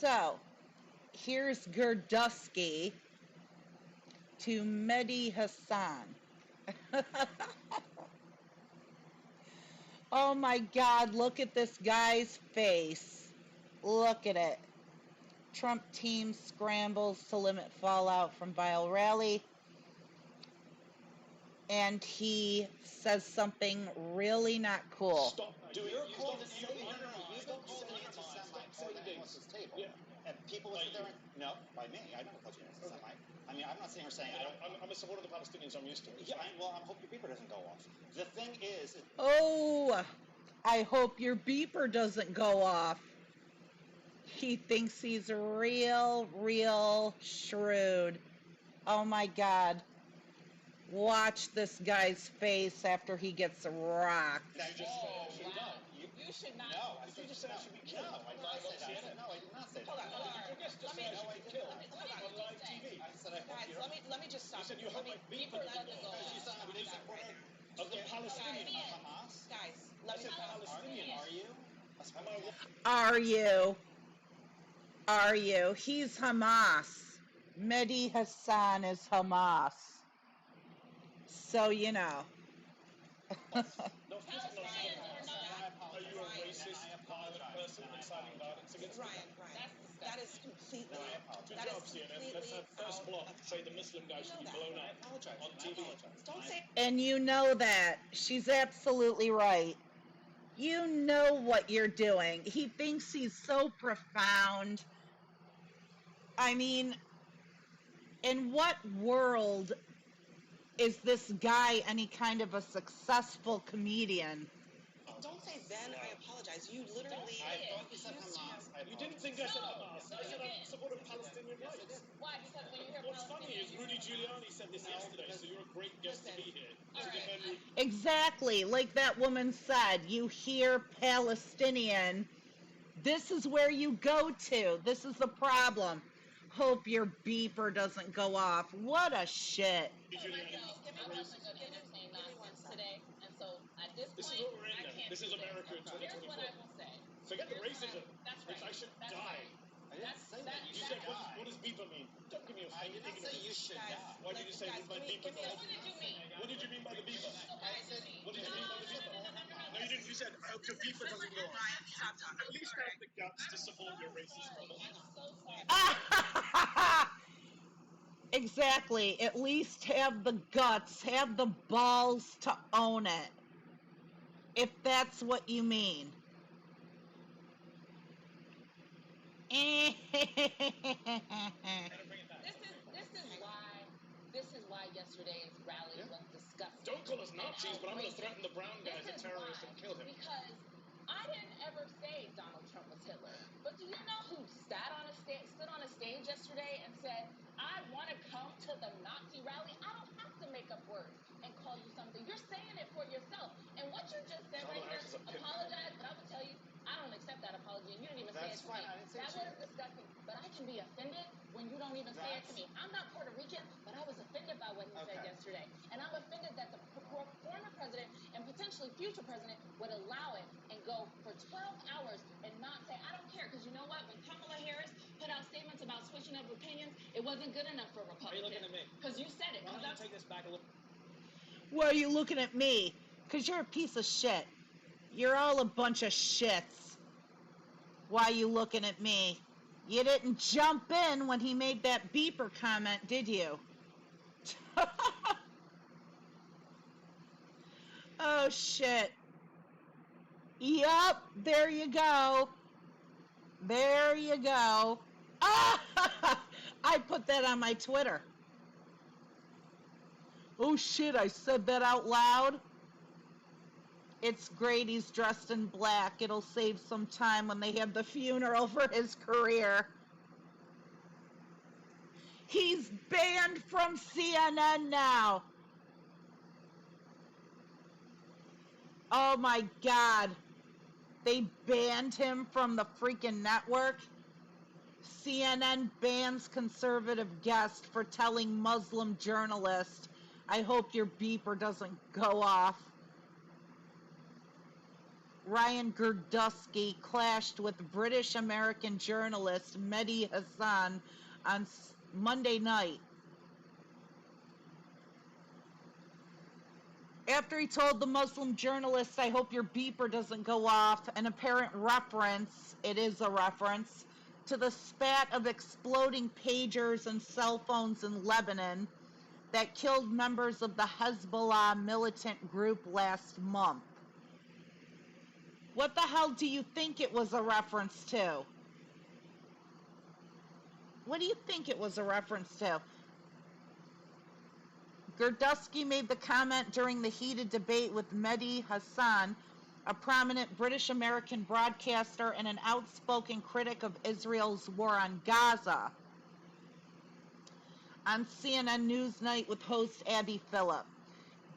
So, here's Girdusky to Mehdi Hassan. Oh my God, look at this guy's face. Look at it. Trump team scrambles to limit fallout from Vile rally. And he says something really not cool. Stop doing it. You've been called an anti-Semite more than anyone else's table. Yeah. And people will sit there and, no, by me, I never called you an anti-Semite. I mean, I'm not sitting here saying I don't. I'm a supporter of the Palestinians, I'm used to it. Yeah, I hope your beeper doesn't go off. The thing is... Oh, I hope your beeper doesn't go off. He thinks he's real shrewd. Oh my God. Watch this guy's face after he gets rocked. You just said, wow. You should not. No, I you just said I should be killed. No, I did not say that. No, I did not say that. Hold on. Your guest just said I should be killed on live TV. I said I hope you're... Guys, let me just stop. You said you hope my beeper doesn't go off. Because you sound like a supporter of the Palestinian Hamas. Guys, let me stop. Palestinian, are you? Are you? He's Hamas. Mehdi Hassan is Hamas. So, you know. No, are you a racist, violent person inciting violence against Ryan, that is completely... Two jobs here. Let's have first block say the Muslim guy should be blown up on TV. Don't say... And you know that. She's absolutely right. You know what you're doing. He thinks he's so profound. I mean, in what world is this guy any kind of a successful comedian? Don't say then I apologize. You literally... I thought you said Hamas. You didn't think I said Hamas. I said I support Palestinian rights. Why? Because when you hear What's funny is Rudy Giuliani said this yesterday, so you're a great guest to be here. Exactly. Like that woman said, you hear Palestinian, this is where you go to. This is the problem. Hope your beeper doesn't go off. What a shit. I wasn't going to entertain nonsense today, and so at this point, this is what we're in I now. can't. This is America in 2024. Here's what I will say. Forget the racism. That's right. I should That's die. Right. I didn't say that. You said, what does beeper mean? Don't give me a I didn't say you should die. Why did you say with my beeper? What did you mean? What did you mean by the beeper? I said, what did you mean by the beeper? No, you didn't. You said, I hope your beeper doesn't go off. Ryan, stop talking. At least have the guts to support your racist brother. I'm so sorry. Exactly. At least have the guts, have the balls to own it. If that's what you mean. This is why yesterday's rally was disgusting. Don't call us Nazis, but I'm going to threaten the brown guy as a terrorist and kill him. Because I didn't ever say Donald Trump was Hitler. But do you know who stood on a stage yesterday and said, I want to come to the Nazi rally? I don't have to make up words and call you something. You're saying it for yourself. And what you just said right here, apologize, but I will tell you, I don't accept that apology. And you didn't even say it to me. That was disgusting. But I can be offended when you don't even say it to me. I'm not Puerto Rican, but I was offended by what he said yesterday. And I'm offended that the former president and potentially future president would allow it and go for 12 hours and not say, I don't care. Because you know what? When Kamala Harris put out statements about switching of opinions, it wasn't good enough for Republicans. Why are you looking at me? Because you said it. Why don't you take this back a little? Why are you looking at me? Because you're a piece of shit. You're all a bunch of shits. Why are you looking at me? You didn't jump in when he made that beeper comment, did you? Oh, shit. Yup, there you go. There you go. Ah! I put that on my Twitter. Oh, shit, I said that out loud. It's great he's dressed in black. It'll save some time when they have the funeral for his career. He's banned from CNN now. Oh my God. They banned him from the freaking network. CNN bans conservative guest for telling Muslim journalist, I hope your beeper doesn't go off. Ryan Girdusky clashed with British-American journalist Mehdi Hassan on Monday night. After he told the Muslim journalist, "I hope your beeper doesn't go off," an apparent reference, it is a reference, to the spat of exploding pagers and cell phones in Lebanon that killed members of the Hezbollah militant group last month. What the hell do you think it was a reference to? What do you think it was a reference to? Girdusky made the comment during the heated debate with Mehdi Hassan, a prominent British-American broadcaster and an outspoken critic of Israel's war on Gaza, on CNN Newsnight with host Abby Phillip.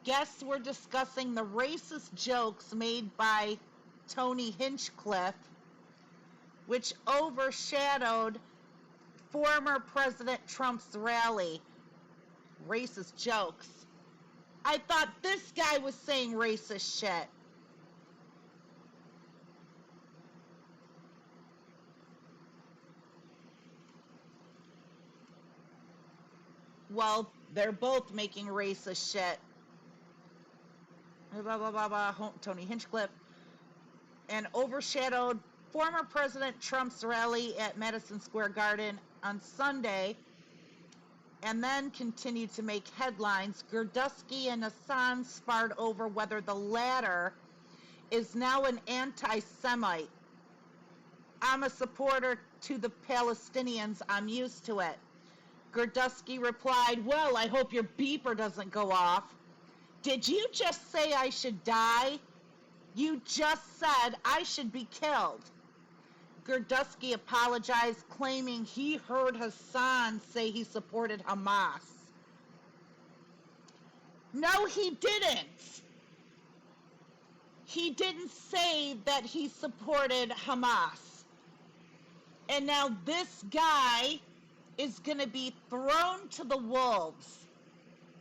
Guests were discussing the racist jokes made by Tony Hinchcliffe, which overshadowed former President Trump's rally. Racist jokes. I thought this guy was saying racist shit. Well, they're both making racist shit. Blah, blah, blah, blah, Tony Hinchcliffe. And overshadowed former President Trump's rally at Madison Square Garden on Sunday, and then continued to make headlines. Girdusky and Hassan sparred over whether the latter is now an anti-Semite. "I'm a supporter to the Palestinians. I'm used to it." Girdusky replied, "Well, I hope your beeper doesn't go off." "Did you just say I should die? You just said I should be killed." Girdusky apologized, claiming he heard Hassan say he supported Hamas. No, he didn't. He didn't say that he supported Hamas. And now this guy is going to be thrown to the wolves.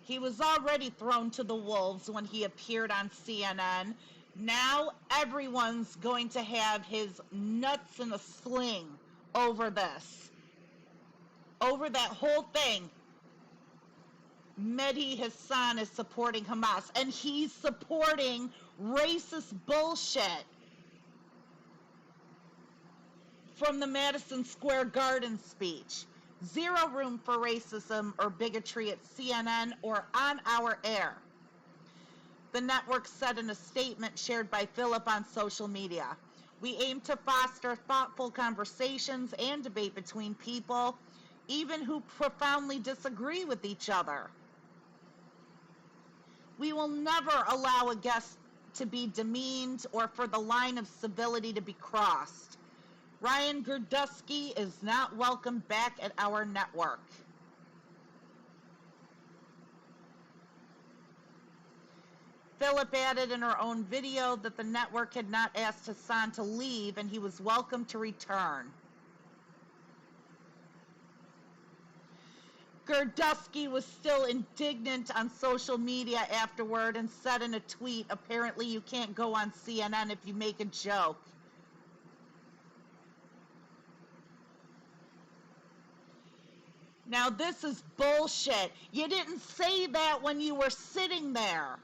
He was already thrown to the wolves when he appeared on CNN. Now everyone's going to have his nuts in a sling over this. Over that whole thing. Mehdi Hassan is supporting Hamas, and he's supporting racist bullshit from the Madison Square Garden speech. Zero room for racism or bigotry at CNN or on our air, the network said in a statement shared by Phillip on social media. "We aim to foster thoughtful conversations and debate between people, even who profoundly disagree with each other. We will never allow a guest to be demeaned or for the line of civility to be crossed. Ryan Girdusky is not welcome back at our network." Phillip added in her own video that the network had not asked Hassan to leave and he was welcome to return. Girdusky was still indignant on social media afterward and said in a tweet, "Apparently you can't go on CNN if you make a joke." Now this is bullshit. You didn't say that when you were sitting there.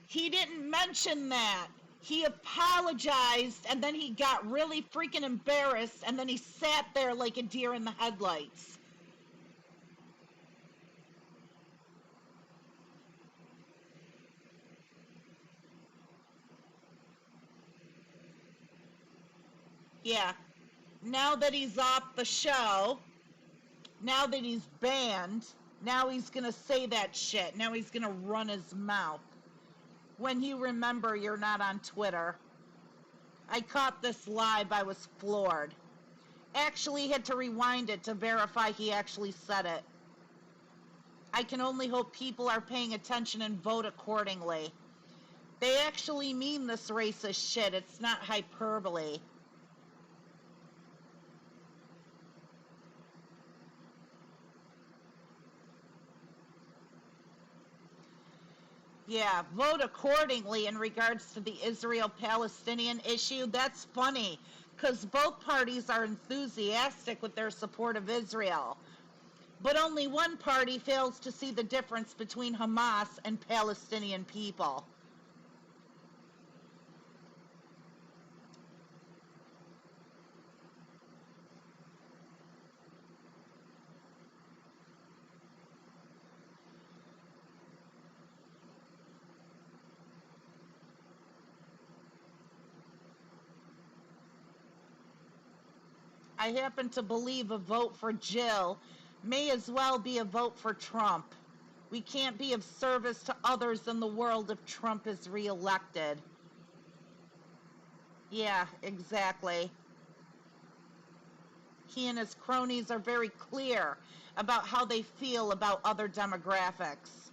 He didn't mention that. He apologized and then he got really freaking embarrassed and then he sat there like a deer in the headlights. Yeah. Now that he's off the show, now that he's banned, now he's going to say that shit. Now he's going to run his mouth. When you remember you're not on Twitter. I caught this live. I was floored. Actually had to rewind it to verify he actually said it. I can only hope people are paying attention and vote accordingly. They actually mean this racist shit. It's not hyperbole. Yeah, vote accordingly in regards to the Israel-Palestinian issue. That's funny, because both parties are enthusiastic with their support of Israel. But only one party fails to see the difference between Hamas and Palestinian people. I happen to believe a vote for Jill may as well be a vote for Trump. We can't be of service to others in the world if Trump is reelected. Yeah, exactly. He and his cronies are very clear about how they feel about other demographics.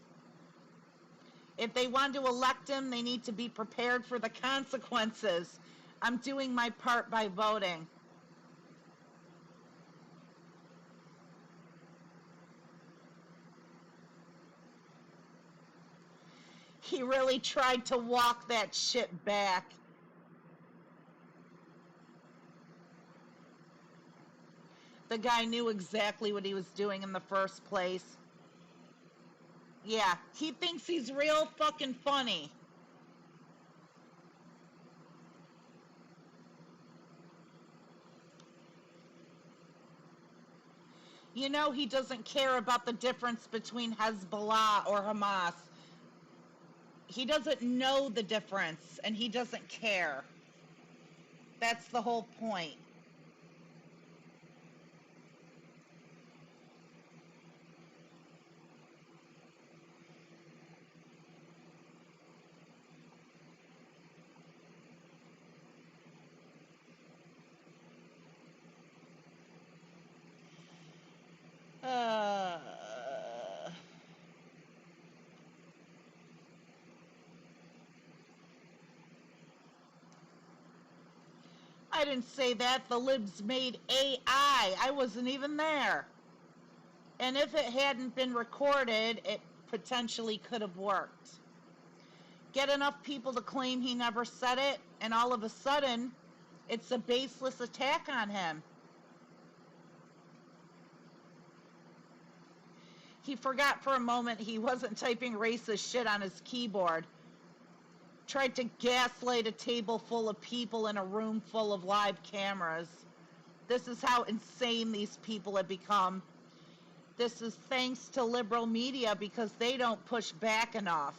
If they want to elect him, they need to be prepared for the consequences. I'm doing my part by voting. He really tried to walk that shit back. The guy knew exactly what he was doing in the first place. Yeah, he thinks he's real fucking funny. You know, he doesn't care about the difference between Hezbollah or Hamas. He doesn't know the difference, and he doesn't care. That's the whole point. I didn't say that. The libs made AI. I wasn't even there. And if it hadn't been recorded, it potentially could have worked. Get enough people to claim he never said it, and all of a sudden, it's a baseless attack on him. He forgot for a moment he wasn't typing racist shit on his keyboard. Tried to gaslight a table full of people in a room full of live cameras. This is how insane these people have become. This is thanks to liberal media because they don't push back enough.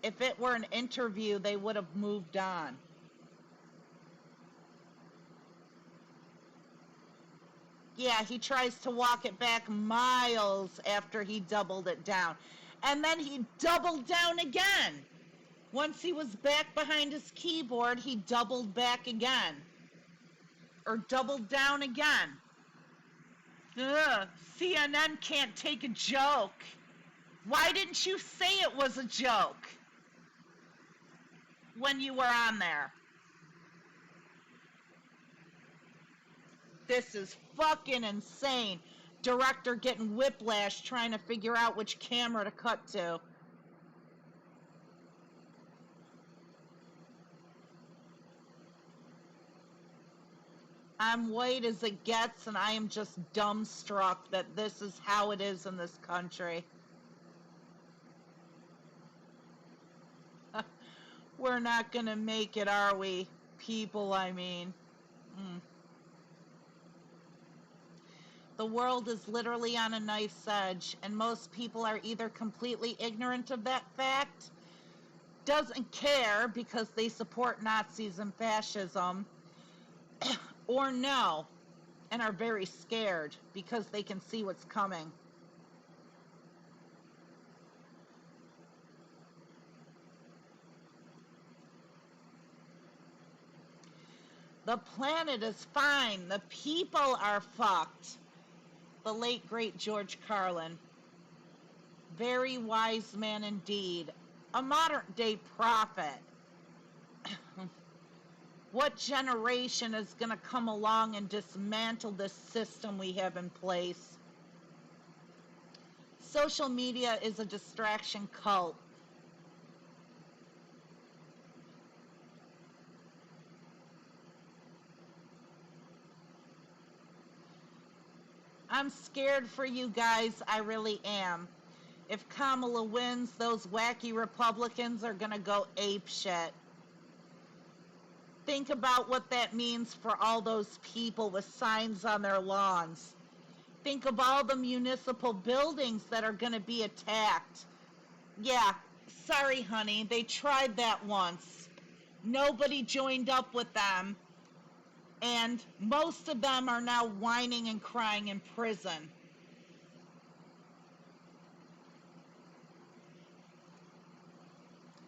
If it were an interview, they would have moved on. Yeah, he tries to walk it back miles after he doubled it down. And then he doubled down again. Once he was back behind his keyboard, he doubled back again. Or doubled down again. Ugh, CNN can't take a joke. Why didn't you say it was a joke when you were on there? This is fucking insane. Director getting whiplash trying to figure out which camera to cut to. I'm white as it gets, and I am just dumbstruck that this is how it is in this country. We're not gonna make it, are we? People, I mean. The world is literally on a knife's edge, and most people are either completely ignorant of that fact, doesn't care because they support Nazis and fascism, or know and are very scared because they can see what's coming. The planet is fine. The people are fucked. The late, great George Carlin. Very wise man indeed. A modern-day prophet. What generation is going to come along and dismantle this system we have in place? Social media is a distraction cult. I'm scared for you guys. I really am. If Kamala wins, those wacky Republicans are going to go ape shit. Think about what that means for all those people with signs on their lawns. Think of all the municipal buildings that are going to be attacked. Yeah, sorry, honey, they tried that once. Nobody joined up with them, and most of them are now whining and crying in prison.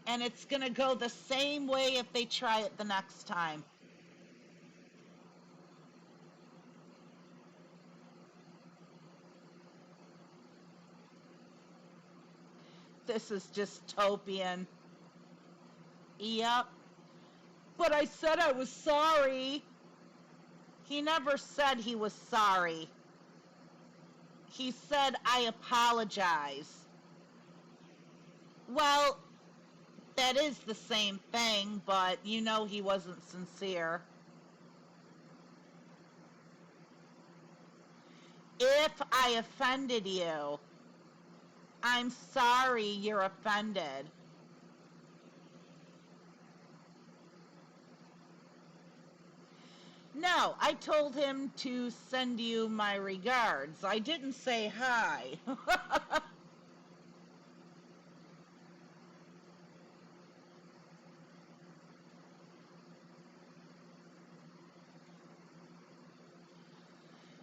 And it's going to go the same way if they try it the next time. This is dystopian. Yep. But I said I was sorry. He never said he was sorry. He said, I apologize. Well, that is the same thing, but you know he wasn't sincere. If I offended you, I'm sorry you're offended. No, I told him to send you my regards. I didn't say hi.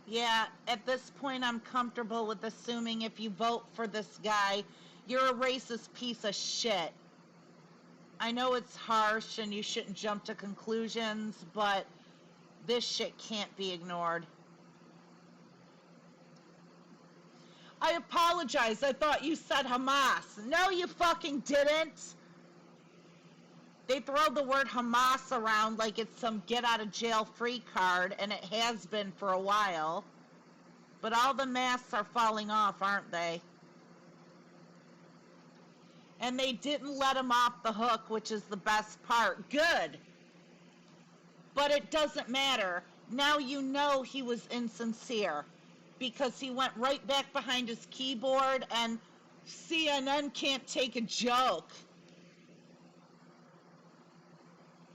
Yeah, at this point I'm comfortable with assuming if you vote for this guy, you're a racist piece of shit. I know it's harsh and you shouldn't jump to conclusions, but this shit can't be ignored. I apologize. I thought you said Hamas. No, you fucking didn't. They throw the word Hamas around like it's some get out of jail free card, and it has been for a while. But all the masks are falling off, aren't they? And they didn't let him off the hook, which is the best part. Good. But it doesn't matter. Now you know he was insincere, because he went right back behind his keyboard, and CNN can't take a joke.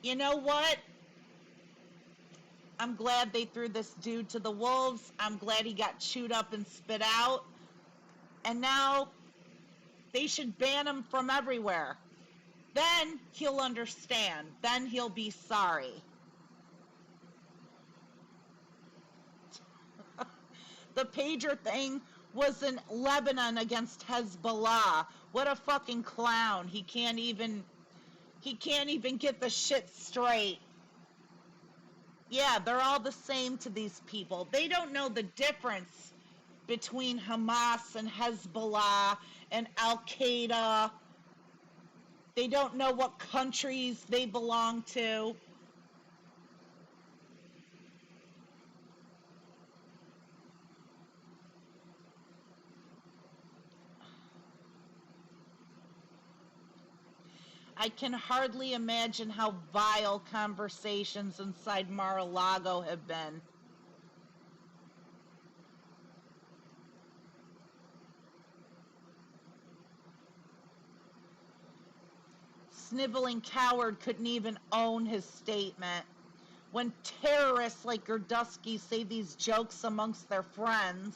You know what? I'm glad they threw this dude to the wolves. I'm glad he got chewed up and spit out. And now they should ban him from everywhere. Then he'll understand. Then he'll be sorry. The pager thing was in Lebanon against Hezbollah. What a fucking clown. He can't even get the shit straight. Yeah, they're all the same to these people. They don't know the difference between Hamas and Hezbollah and Al-Qaeda. They don't know what countries they belong to. I can hardly imagine how vile conversations inside Mar-a-Lago have been. Sniveling coward couldn't even own his statement. When terrorists like Girdusky say these jokes amongst their friends,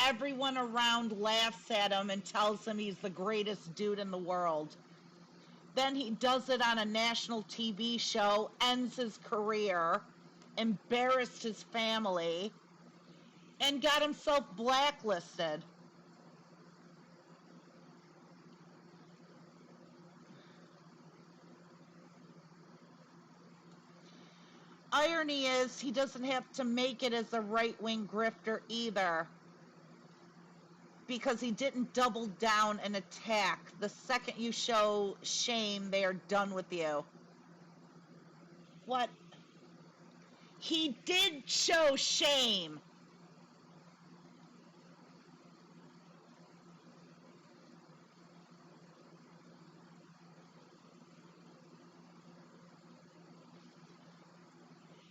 everyone around laughs at him and tells him he's the greatest dude in the world. Then he does it on a national TV show, ends his career, embarrassed his family, and got himself blacklisted. Irony is, he doesn't have to make it as a right-wing grifter either, because he didn't double down and attack. The second you show shame, they are done with you. What? He did show shame.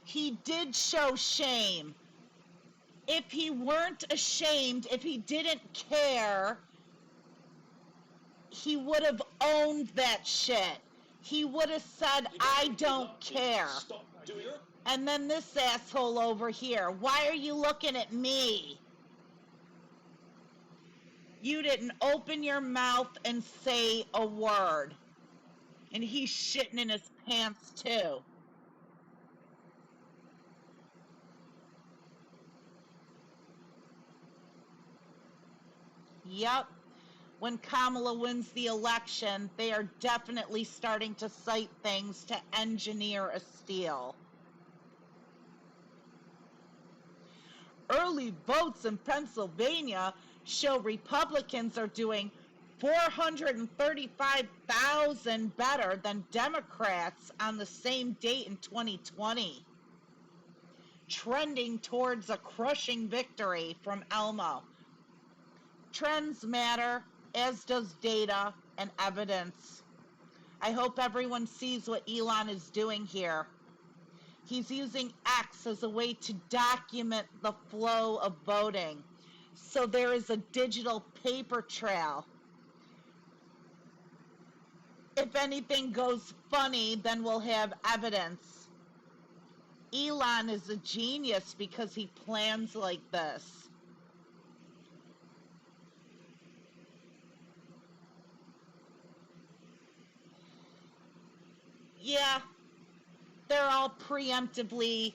He did show shame. If he weren't ashamed, if he didn't care, he would have owned that shit. He would have said, I don't care. Stop doing it. And then this asshole over here, why are you looking at me? You didn't open your mouth and say a word. And he's shitting in his pants too. Yep. When Kamala wins the election, they are definitely starting to cite things to engineer a steal. Early votes in Pennsylvania show Republicans are doing 435,000 better than Democrats on the same date in 2020, trending towards a crushing victory from Elmo. Trends matter, as does data and evidence. I hope everyone sees what Elon is doing here. He's using X as a way to document the flow of voting. So there is a digital paper trail. If anything goes funny, then we'll have evidence. Elon is a genius because he plans like this. Yeah, they're all preemptively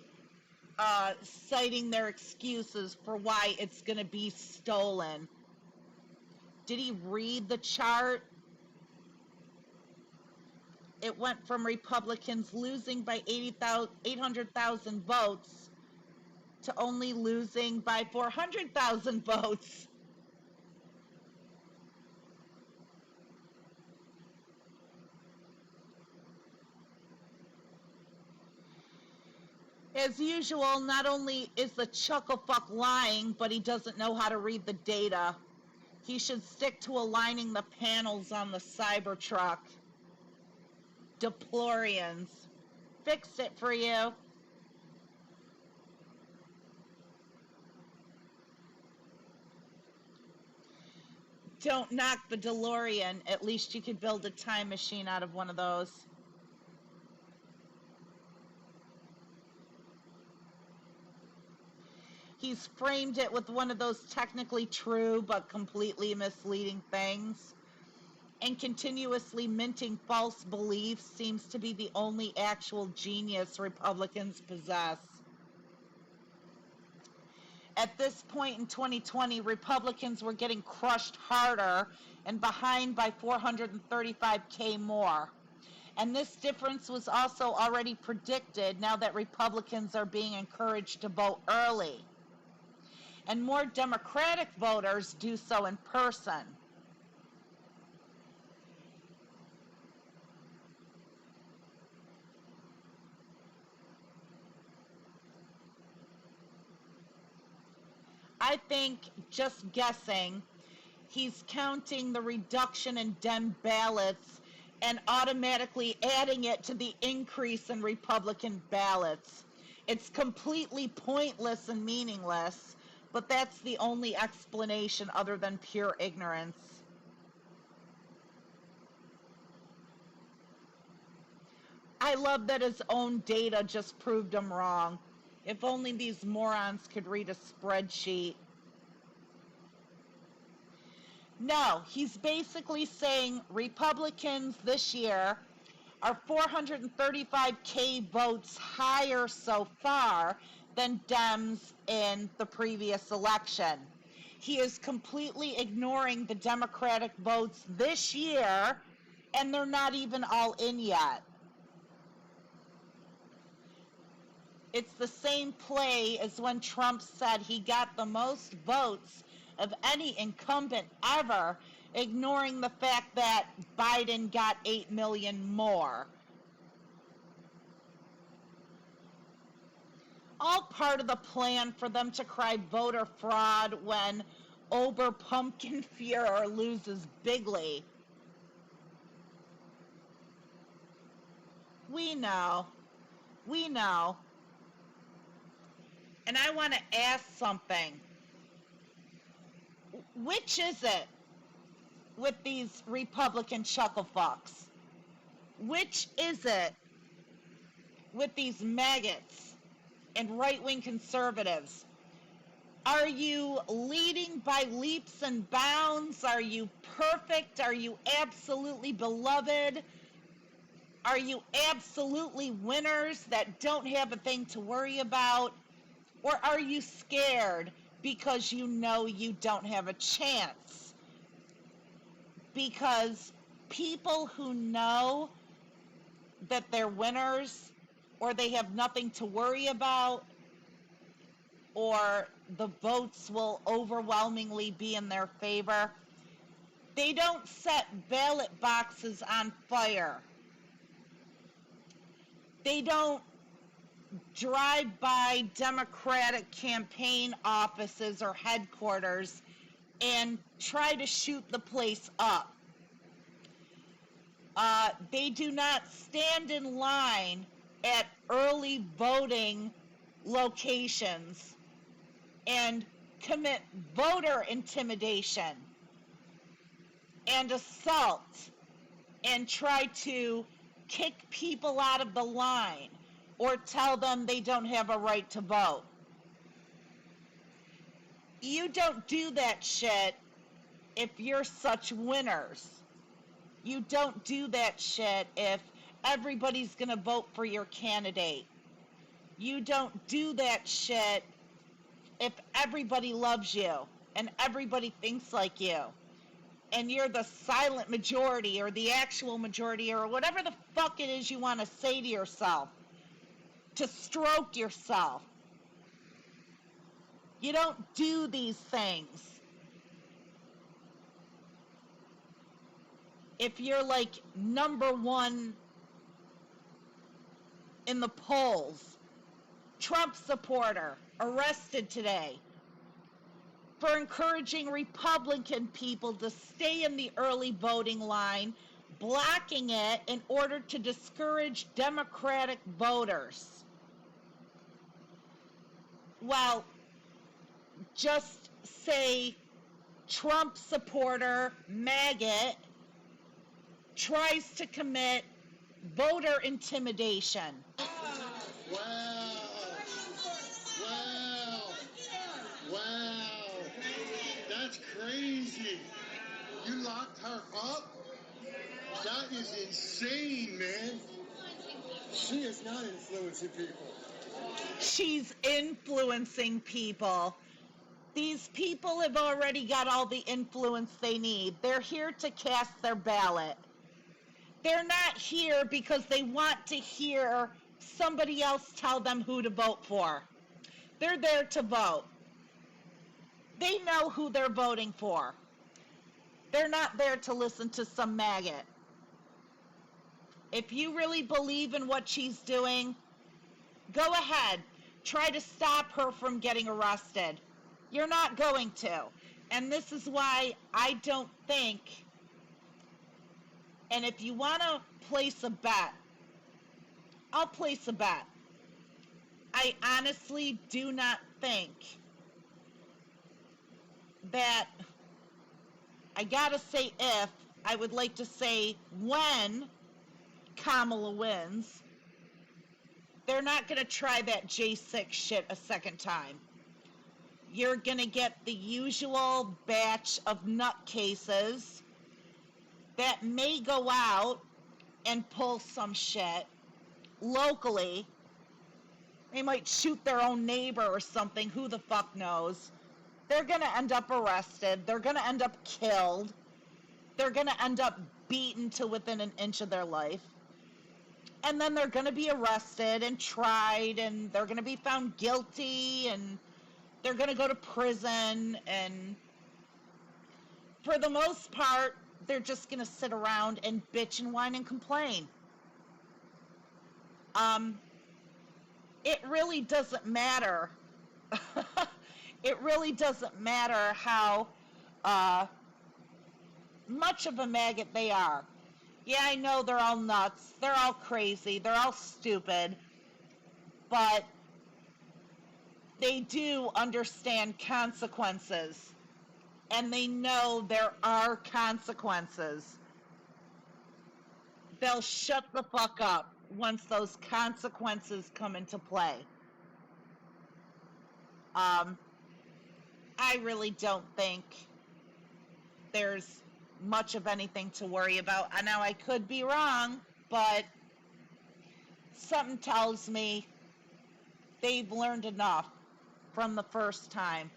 citing their excuses for why it's going to be stolen. Did he read the chart? It went from Republicans losing by 800,000 votes to only losing by 400,000 votes. As usual, not only is the chucklefuck lying, but he doesn't know how to read the data. He should stick to aligning the panels on the Cybertruck. DePlorians. Fixed it for you. Don't knock the DeLorean. At least you could build a time machine out of one of those. He's framed it with one of those technically true but completely misleading things. And continuously minting false beliefs seems to be the only actual genius Republicans possess. At this point in 2020, Republicans were getting crushed harder and behind by 435K more. And this difference was also already predicted now that Republicans are being encouraged to vote early. And more Democratic voters do so in person. I think, just guessing, he's counting the reduction in Dem ballots and automatically adding it to the increase in Republican ballots. It's completely pointless and meaningless, but that's the only explanation other than pure ignorance. I love that his own data just proved him wrong. If only these morons could read a spreadsheet. No, he's basically saying Republicans this year are 435K votes higher so far than Dems in the previous election. He is completely ignoring the Democratic votes this year, and they're not even all in yet. It's the same play as when Trump said he got the most votes of any incumbent ever, ignoring the fact that Biden got 8 million more. All part of the plan for them to cry voter fraud when Oberpumpkinfuhrer loses bigly. We know. We know. And I want to ask something. Which is it with these Republican chucklefucks? Which is it with these maggots and right-wing conservatives? Are you leading by leaps and bounds? Are you perfect? Are you absolutely beloved? Are you absolutely winners that don't have a thing to worry about? Or are you scared because you know you don't have a chance? Because people who know that they're winners, or they have nothing to worry about, or the votes will overwhelmingly be in their favor, they don't set ballot boxes on fire. They don't drive by Democratic campaign offices or headquarters and try to shoot the place up. They do not stand in line at early voting locations and commit voter intimidation and assault and try to kick people out of the line or tell them they don't have a right to vote. You don't do that shit if you're such winners. You don't do that shit if everybody's gonna vote for your candidate. You don't do that shit if everybody loves you and everybody thinks like you and you're the silent majority or the actual majority or whatever the fuck it is you want to say to yourself, to stroke yourself. You don't do these things if you're like number one in the polls. Trump supporter arrested today for encouraging Republican people to stay in the early voting line, blocking it in order to discourage Democratic voters. Well, just say Trump supporter, maggot, tries to commit voter intimidation. Wow. That's crazy. You locked her up? That is insane, man. She is not influencing people. She's influencing people. These people have already got all the influence they need. They're here to cast their ballot. They're not here because they want to hear somebody else tell them who to vote for. They're there to vote. They know who they're voting for. They're not there to listen to some maggot. If you really believe in what she's doing, go ahead. Try to stop her from getting arrested. You're not going to. And this is why I don't think, and if you want to place a bet, I'll place a bet. I honestly do not think that, I gotta say if, I would like to say when Kamala wins, they're not gonna try that J6 shit a second time. You're gonna get the usual batch of nutcases that may go out and pull some shit locally. They might shoot their own neighbor or something, who the fuck knows. They're gonna end up arrested, they're gonna end up killed, they're gonna end up beaten to within an inch of their life, and then they're gonna be arrested and tried, and they're gonna be found guilty, and they're gonna go to prison, and for the most part, they're just gonna sit around and bitch and whine and complain. It really doesn't matter. It really doesn't matter how much of a maggot they are. Yeah, I know they're all nuts, they're all crazy, they're all stupid, but they do understand consequences, and they know there are consequences. They'll shut the fuck up once those consequences come into play. I really don't think there's much of anything to worry about. Now, I could be wrong, but something tells me they've learned enough from the first time.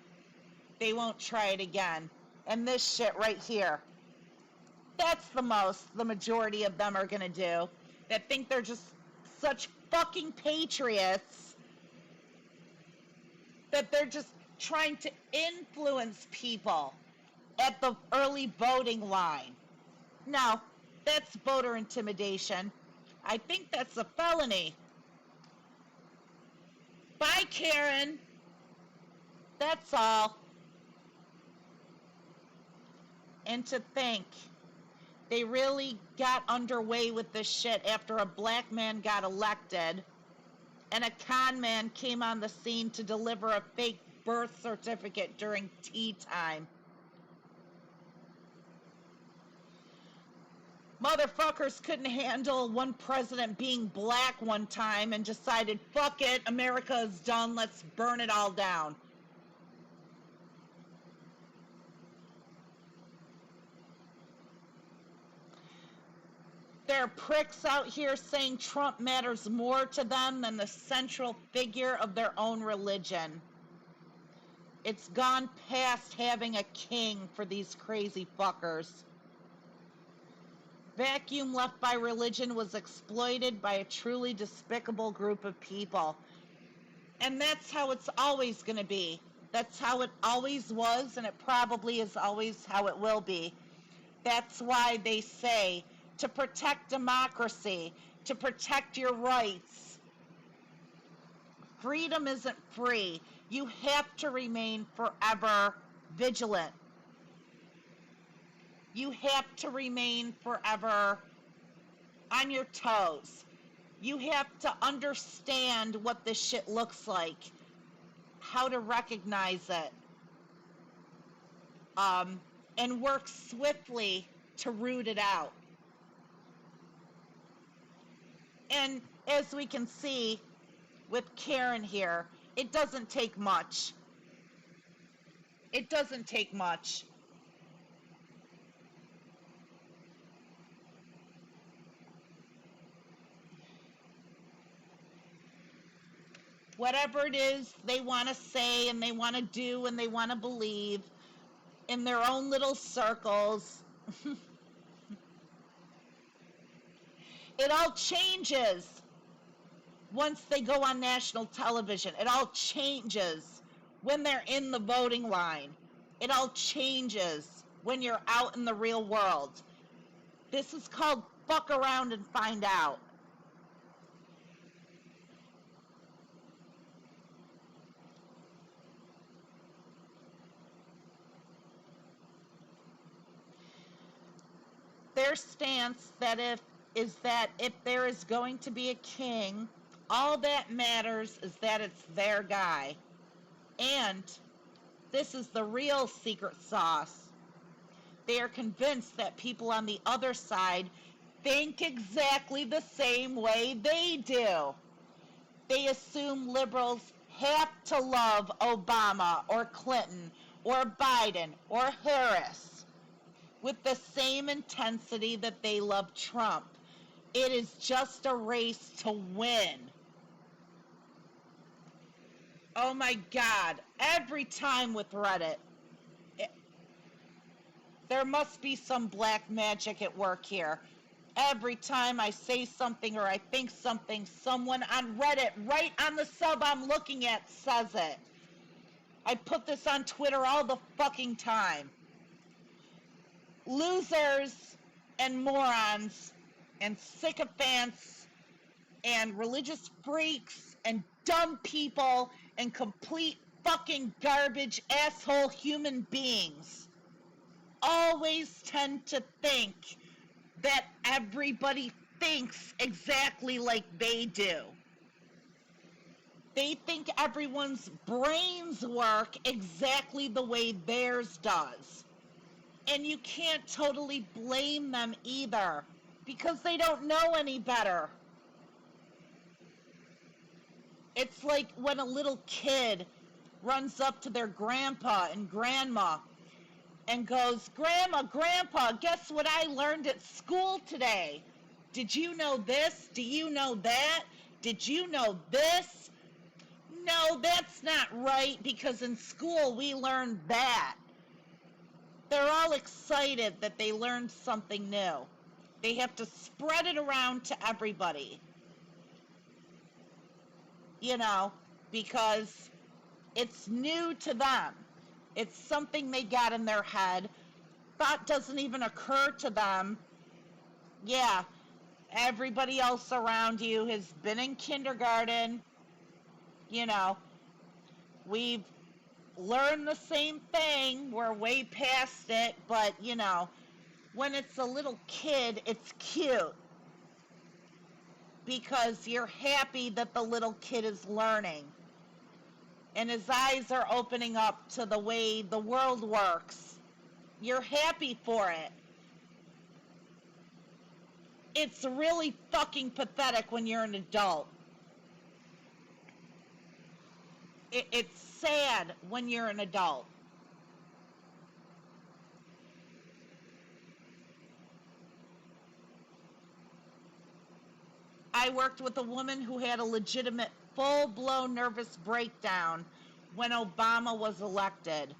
They won't try it again. And this shit right here, that's the most the majority of them are going to do, that think they're just such fucking patriots that they're just trying to influence people at the early voting line. Now, that's voter intimidation. I think that's a felony. Bye, Karen. That's all. And to think, they really got underway with this shit after a black man got elected and a con man came on the scene to deliver a fake birth certificate during tea time. Motherfuckers couldn't handle one president being black one time and decided, fuck it, America is done, let's burn it all down. There are pricks out here saying Trump matters more to them than the central figure of their own religion. It's gone past having a king for these crazy fuckers. Vacuum left by religion was exploited by a truly despicable group of people. And that's how it's always going to be. That's how it always was, and it probably is always how it will be. That's why they say, to protect democracy, to protect your rights. Freedom isn't free. You have to remain forever vigilant. You have to remain forever on your toes. You have to understand what this shit looks like, how to recognize it, and work swiftly to root it out. And as we can see with Karen here, it doesn't take much. It doesn't take much. Whatever it is they want to say and they want to do and they want to believe in their own little circles, it all changes once they go on national television. It all changes when they're in the voting line. It all changes when you're out in the real world. This is called fuck around and find out. Their stance is that if there is going to be a king, all that matters is that it's their guy. And this is the real secret sauce. They are convinced that people on the other side think exactly the same way they do. They assume liberals have to love Obama or Clinton or Biden or Harris with the same intensity that they love Trump. It is just a race to win. Oh my God, every time with Reddit, there must be some black magic at work here. Every time I say something or I think something, someone on Reddit, right on the sub I'm looking at, says it. I put this on Twitter all the fucking time. Losers and morons and sycophants and religious freaks and dumb people and complete fucking garbage asshole human beings always tend to think that everybody thinks exactly like they do. They think everyone's brains work exactly the way theirs does. And you can't totally blame them either, because they don't know any better. It's like when a little kid runs up to their grandpa and grandma and goes, "Grandma, Grandpa, guess what I learned at school today? Did you know this? Do you know that? Did you know this? No, that's not right, because in school we learned that." They're all excited that they learned something new. They have to spread it around to everybody, because it's new to them. It's something they got in their head. Thought doesn't even occur to them. Yeah, everybody else around you has been in kindergarten. We've learned the same thing. We're way past it, but when it's a little kid, it's cute because you're happy that the little kid is learning and his eyes are opening up to the way the world works. You're happy for it. It's really fucking pathetic when you're an adult. It's sad when you're an adult. I worked with a woman who had a legitimate full-blown nervous breakdown when Obama was elected.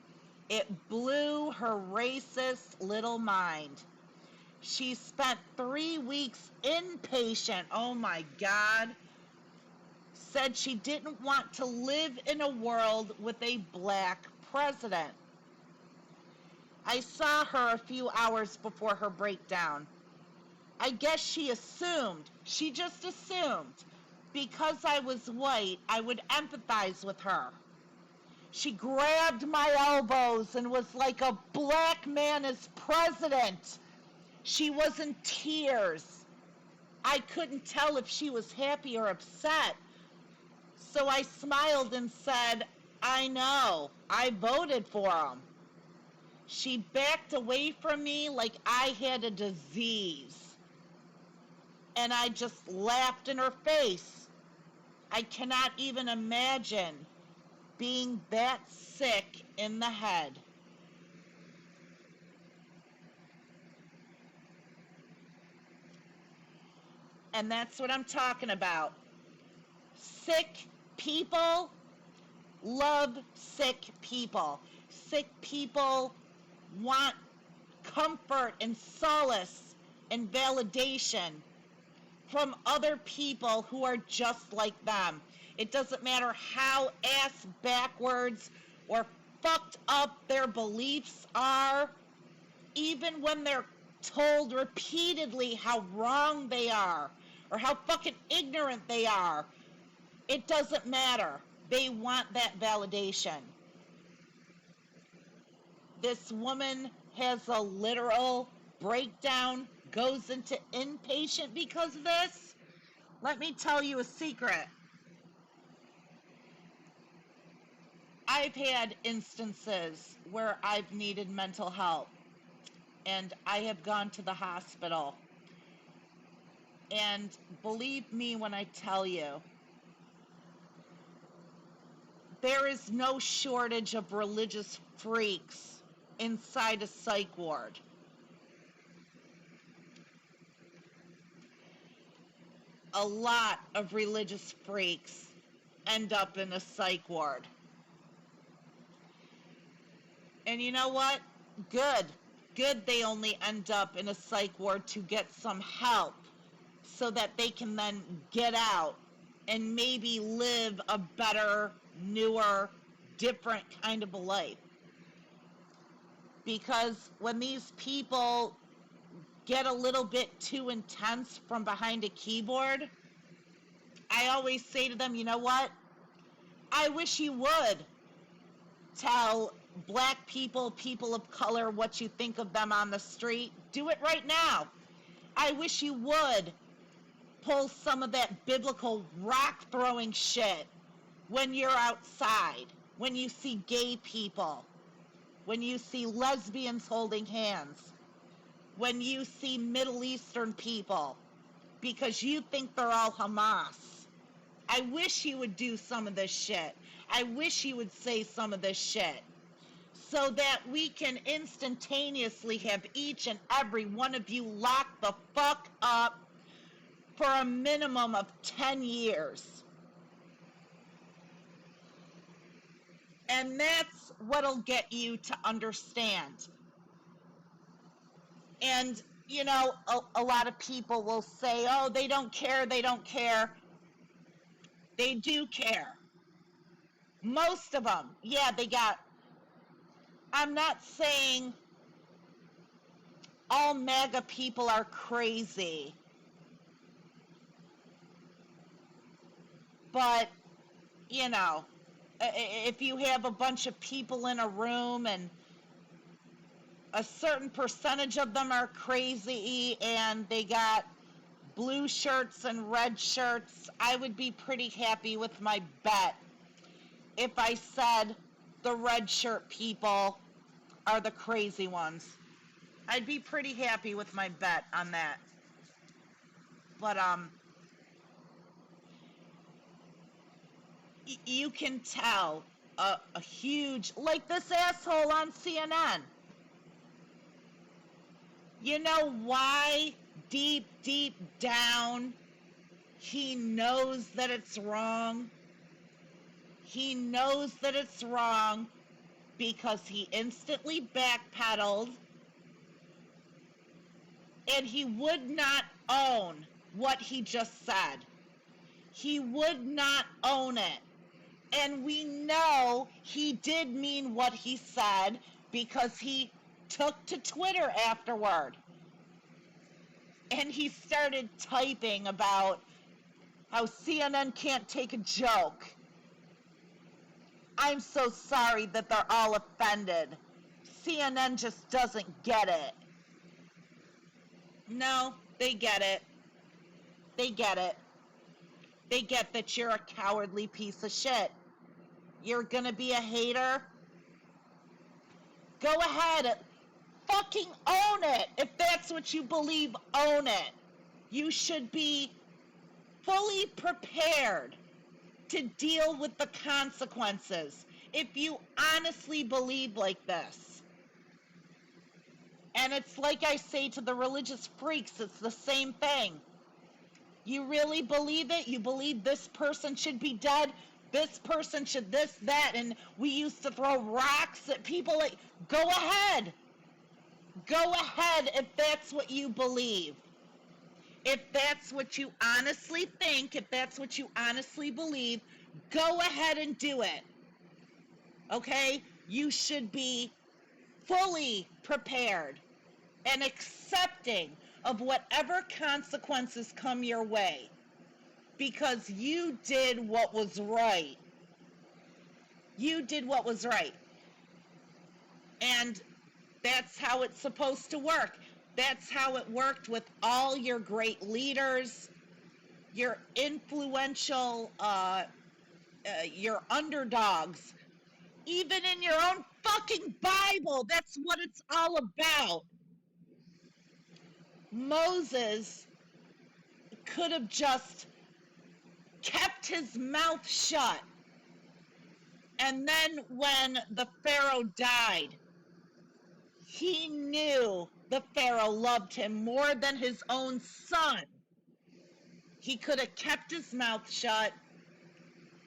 It blew her racist little mind. She spent 3 weeks inpatient. Oh my God. Said she didn't want to live in a world with a black president. I saw her a few hours before her breakdown. I guess she just assumed, because I was white, I would empathize with her. She grabbed my elbows and was like, "A black man is president." She was in tears. I couldn't tell if she was happy or upset. So I smiled and said, "I know, I voted for him." She backed away from me like I had a disease. And I just laughed in her face. I cannot even imagine being that sick in the head. And that's what I'm talking about. Sick people love sick people. Sick people want comfort and solace and validation from other people who are just like them. It doesn't matter how ass backwards or fucked up their beliefs are, even when they're told repeatedly how wrong they are or how fucking ignorant they are. It doesn't matter. They want that validation. This woman has a literal breakdown, goes into inpatient because of this. Let me tell you a secret. I've had instances where I've needed mental help, and I have gone to the hospital. And believe me when I tell you, there is no shortage of religious freaks inside a psych ward. A lot of religious freaks end up in a psych ward. And you know what? Good they only end up in a psych ward to get some help so that they can then get out and maybe live a better, newer, different kind of a life. Because when these people get a little bit too intense from behind a keyboard, I always say to them, you know what? I wish you would tell black people, people of color, what you think of them on the street. Do it right now. I wish you would pull some of that biblical rock throwing shit when you're outside, when you see gay people, when you see lesbians holding hands, when you see Middle Eastern people, because you think they're all Hamas. I wish you would do some of this shit. I wish you would say some of this shit, so that we can instantaneously have each and every one of you locked the fuck up for a minimum of 10 years. And that's what'll get you to understand. And, you know, a lot of people will say, oh, they don't care, they don't care. They do care. Most of them, yeah, they got, I'm not saying all MAGA people are crazy, but, you know, if you have a bunch of people in a room and a certain percentage of them are crazy and they got blue shirts and red shirts, I would be pretty happy with my bet if I said the red shirt people are the crazy ones. I'd be pretty happy with my bet on that. But you can tell a huge, like this asshole on CNN. You know why deep, deep down he knows that it's wrong? He knows that it's wrong because he instantly backpedaled and he would not own what he just said. He would not own it. And we know he did mean what he said because he took to Twitter afterward. And he started typing about how CNN can't take a joke. I'm so sorry that they're all offended. CNN just doesn't get it. No, they get it. They get it. They get that you're a cowardly piece of shit. You're gonna be a hater? Go ahead. Fucking own it. If that's what you believe, own it. You should be fully prepared to deal with the consequences if you honestly believe like this. And it's like I say to the religious freaks, it's the same thing. You really believe it? You believe this person should be dead? This person should this, that, and we used to throw rocks at people. Like, go ahead. Go ahead if that's what you believe. If that's what you honestly think, if that's what you honestly believe, go ahead and do it. Okay? You should be fully prepared and accepting of whatever consequences come your way because you did what was right. You did what was right. And that's how it's supposed to work. That's how it worked with all your great leaders, your influential, your underdogs. Even in your own fucking Bible, that's what it's all about. Moses could have just kept his mouth shut. And then when the Pharaoh died, he knew the Pharaoh loved him more than his own son. He could have kept his mouth shut.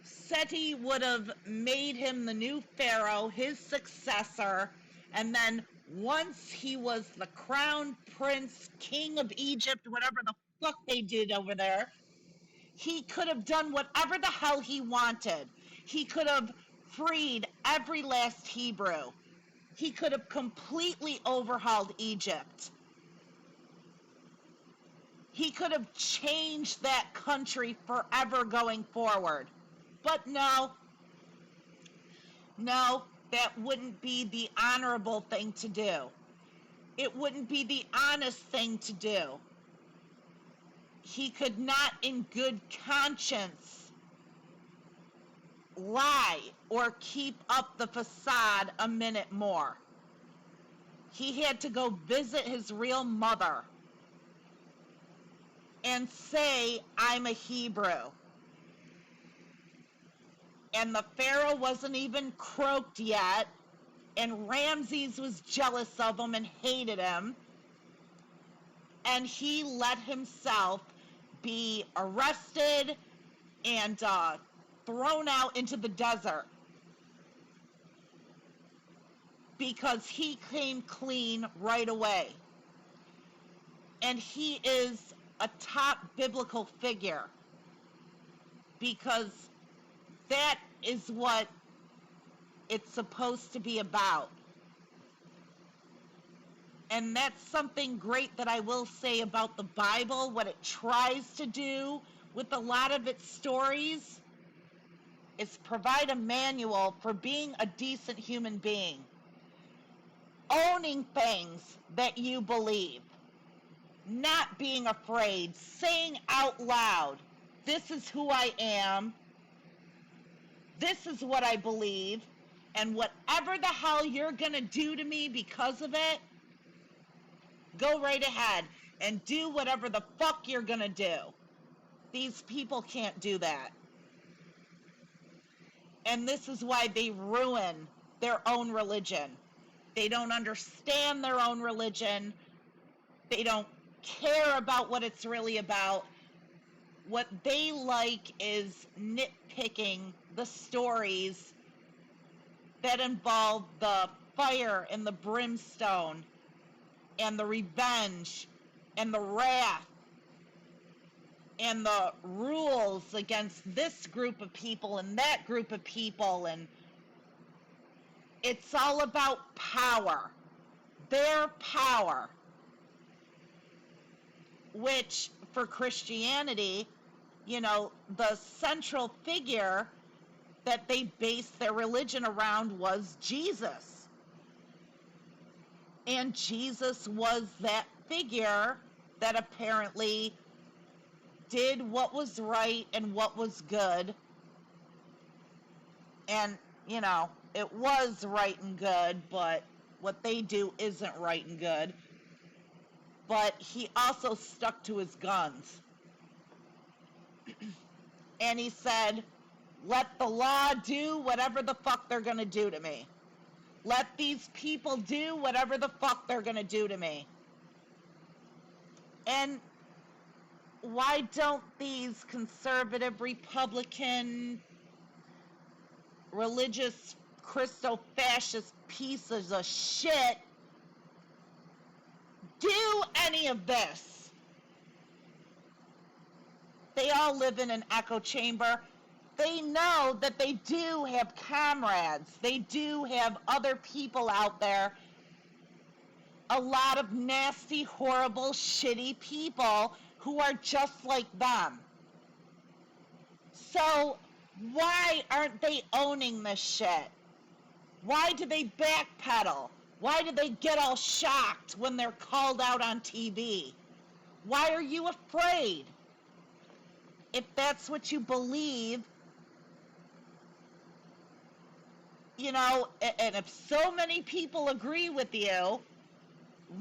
Seti would have made him the new Pharaoh, his successor, and then once he was the crown prince, king of Egypt, whatever the fuck they did over there, he could have done whatever the hell he wanted. He could have freed every last Hebrew. He could have completely overhauled Egypt. He could have changed that country forever going forward. But no, that wouldn't be the honorable thing to do. It wouldn't be the honest thing to do. He could not in good conscience lie or keep up the facade a minute more. He had to go visit his real mother and say, I'm a Hebrew. And the Pharaoh wasn't even croaked yet, and Ramses was jealous of him and hated him, and he let himself be arrested and thrown out into the desert because he came clean right away. And he is a top biblical figure because that is what it's supposed to be about. And that's something great that I will say about the Bible. What it tries to do with a lot of its stories is provide a manual for being a decent human being, owning things that you believe, not being afraid, saying out loud, this is who I am, this is what I believe, and whatever the hell you're gonna do to me because of it, go right ahead and do whatever the fuck you're gonna do. These people can't do that. And this is why they ruin their own religion. They don't understand their own religion. They don't care about what it's really about. What they like is nitpicking the stories that involve the fire and the brimstone and the revenge and the wrath and the rules against this group of people and that group of people, and it's all about power, their power, which for Christianity, you know, the central figure that they based their religion around was Jesus. And Jesus was that figure that apparently did what was right and what was good. And, you know, it was right and good, but what they do isn't right and good. But he also stuck to his guns. And he said, let the law do whatever the fuck they're going to do to me. Let these people do whatever the fuck they're going to do to me. And why don't these conservative, Republican, religious, Christo-fascist pieces of shit do any of this? They all live in an echo chamber. They know that they do have comrades. They do have other people out there. A lot of nasty, horrible, shitty people who are just like them. So why aren't they owning this shit? Why do they backpedal? Why do they get all shocked when they're called out on TV? Why are you afraid? If that's what you believe, you know, and if so many people agree with you,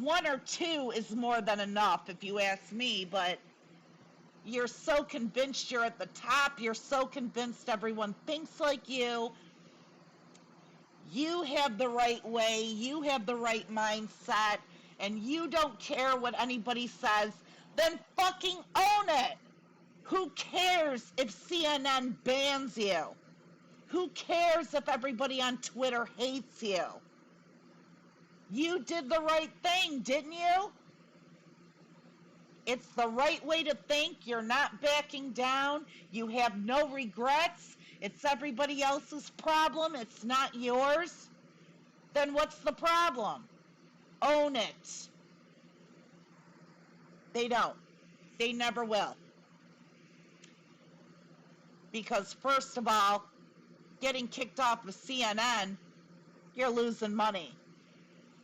one or two is more than enough if you ask me, but you're so convinced you're at the top, you're so convinced everyone thinks like you have the right way, you have the right mindset, and you don't care what anybody says, then fucking own it. Who cares if CNN bans you? Who cares if everybody on Twitter hates you? You did the right thing, didn't you? It's the right way to think. You're not backing down. You have no regrets. It's everybody else's problem. It's not yours. Then what's the problem? Own it. They don't. They never will. Because first of all, getting kicked off of CNN, you're losing money.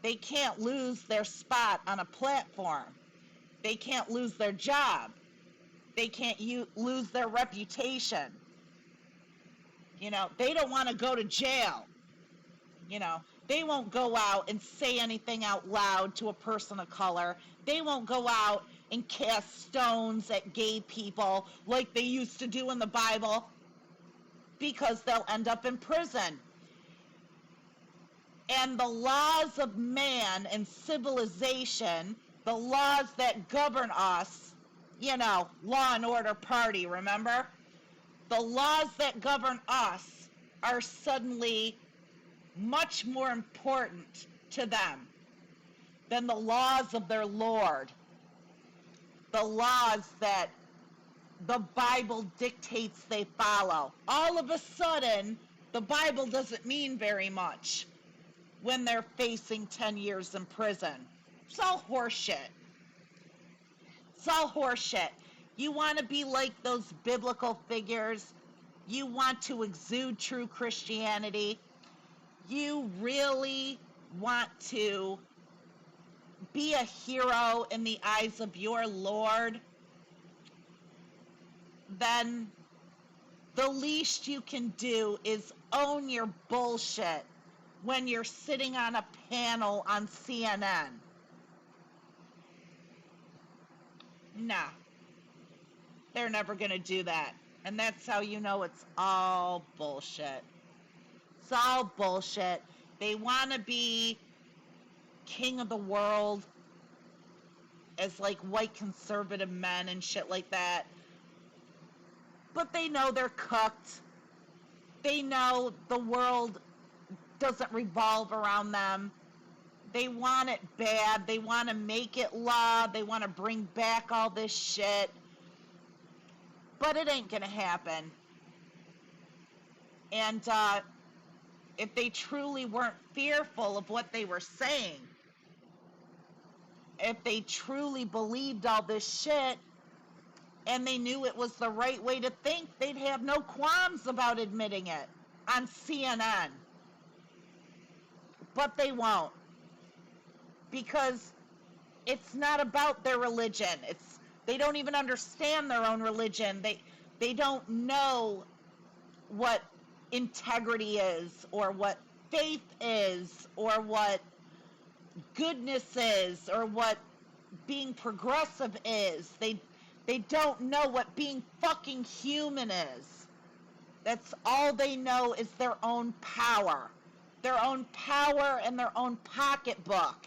They can't lose their spot on a platform. They can't lose their job. They can't lose their reputation. You know, they don't want to go to jail. You know, they won't go out and say anything out loud to a person of color. They won't go out and cast stones at gay people like they used to do in the Bible, because they'll end up in prison. And the laws of man and civilization, the laws that govern us, you know, law and order party, remember? The laws that govern us are suddenly much more important to them than the laws of their Lord, the laws that the Bible dictates they follow. All of a sudden, the Bible doesn't mean very much when they're facing 10 years in prison. It's all horseshit. It's all horseshit. You want to be like those biblical figures. You want to exude true Christianity. You really want to be a hero in the eyes of your Lord. Then the least you can do is own your bullshit when you're sitting on a panel on CNN. Nah, they're never going to do that. And that's how you know it's all bullshit. It's all bullshit. They want to be king of the world as like white conservative men and shit like that. But they know they're cooked. They know the world doesn't revolve around them. They want it bad. They want to make it law. They want to bring back all this shit. But it ain't going to happen. And if they truly weren't fearful of what they were saying, if they truly believed all this shit, and they knew it was the right way to think, they'd have no qualms about admitting it on CNN. But they won't. Because it's not about their religion. They don't even understand their own religion. They don't know what integrity is, or what faith is, or what goodness is, or what being progressive is. They don't know what being fucking human is. That's all they know is their own power. Their own power and their own pocketbook.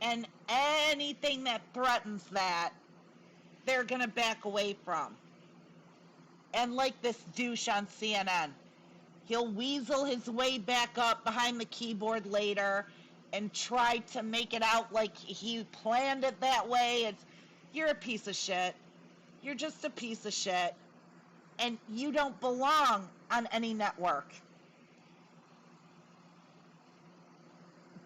And anything that threatens that, they're going to back away from. And like this douche on CNN, he'll weasel his way back up behind the keyboard later and try to make it out like he planned it that way. You're a piece of shit. You're just a piece of shit. And you don't belong on any network.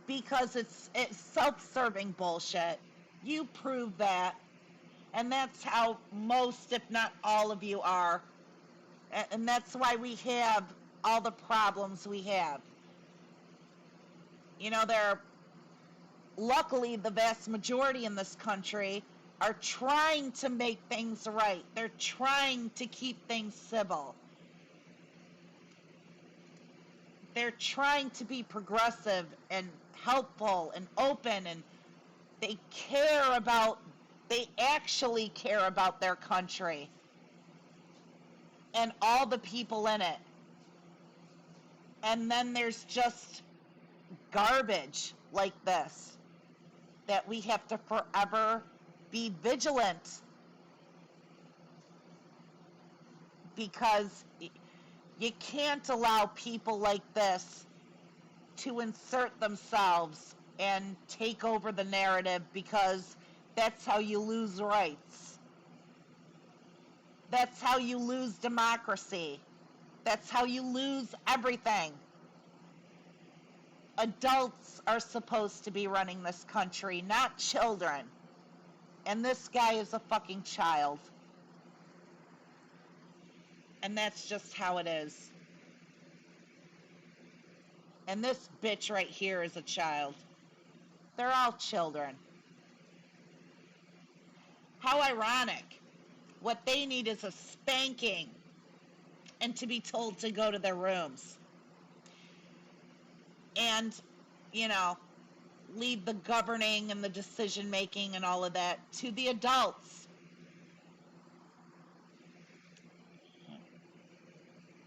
Because it's self-serving bullshit. You prove that. And that's how most, if not all of you are. And that's why we have all the problems we have. You know, luckily the vast majority in this country are trying to make things right. They're trying to keep things civil. They're trying to be progressive and helpful and open, and they actually care about their country and all the people in it. And then there's just garbage like this that we have to forever be vigilant, because you can't allow people like this to insert themselves and take over the narrative, because that's how you lose rights. That's how you lose democracy. That's how you lose everything. Adults are supposed to be running this country, not children. And this guy is a fucking child. And that's just how it is. And this bitch right here is a child. They're all children. How ironic. What they need is a spanking. and to be told to go to their rooms. And, you know, leave the governing and the decision making and all of that to the adults.